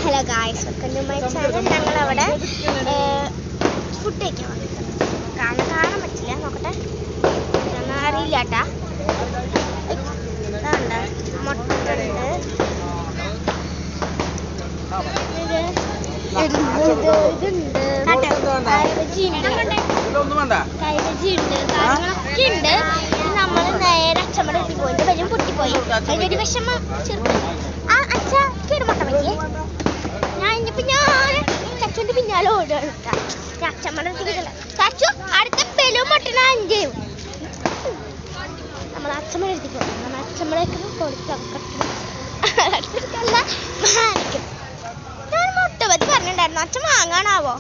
Hello guys, welcome to my channel. ഞങ്ങളവിടെ food കഴിക്കാൻ വന്നിട്ടുണ്ട്. കാണാൻ പറ്റില്ല, നോക്കട്ടെ, അറിയില്ല കേട്ടാ. മുട്ട കൈവജി ഉണ്ട്, കാര്യങ്ങളൊക്കെ ഉണ്ട്. നമ്മൾ നേരെ അച്ഛമ്മയുടെ വീട്ടിൽ പോയിട്ട് വലിയ പൊട്ടിപ്പോയി. അതിനൊരു വിഷമം ചെറുപ്പം. ആ അച്ഛ കേട് മുട്ട പറ്റിയേ. ഞാൻ ചച്ചുവിന്റെ പിന്നാലെ ഓടുകയാണ്. അച്ഛമ്മയുടെ വീട്ടിൽ ചച്ചു അടുത്ത പെലും മുട്ടണ അഞ്ചേയും നമ്മൾ അച്ഛമ്മയുടെ അടുത്ത് പോകും. നമ്മൾ അച്ഛമ്മളേക്ക് കൊടുക്കാം. ഞാൻ മുട്ട പറ്റി പറഞ്ഞിട്ടുണ്ടായിരുന്നു. അച്ഛൻ വാങ്ങാനാവോ?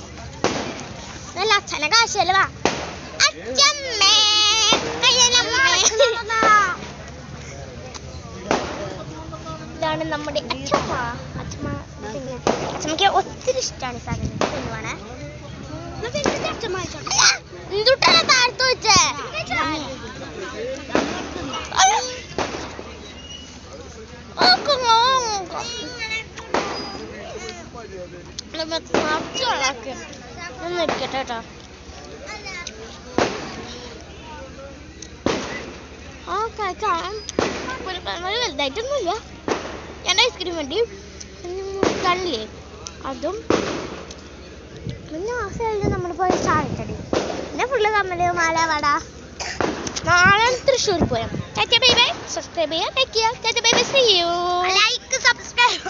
നല്ല അച്ഛനെ കാശല്ലേ. വാ അച്ഛമ്മേ, ഇതാണ് നമ്മുടെ അച്ഛമ്മ. അച്ഛമ്മക്ക് ഒത്തിരി ഇഷ്ടമാണ് സാധനം. തിന്നുവാണേ. എന്തുട്ടല്ലേ താഴ്ത്തു വെച്ചേ? ഇരിക്കട്ടെ കേട്ടോ. വലുതായിട്ടൊന്നുമില്ല. ഞാൻ ഐസ്ക്രീം വേണ്ടി കണ്ണില്ലേ അതും പിന്നെ ആ സൈഡിൽ നമ്മൾ പോയി ചാടിക്കടി. പിന്നെ ഫുള്ള് കമ്മല് മാല വട. നാളെ തൃശ്ശൂർ പൂരം. സബ്സ്ക്രൈബ് ചെയ്യുക, ലൈക്ക് ചെയ്യുക. See you. Like subscribe.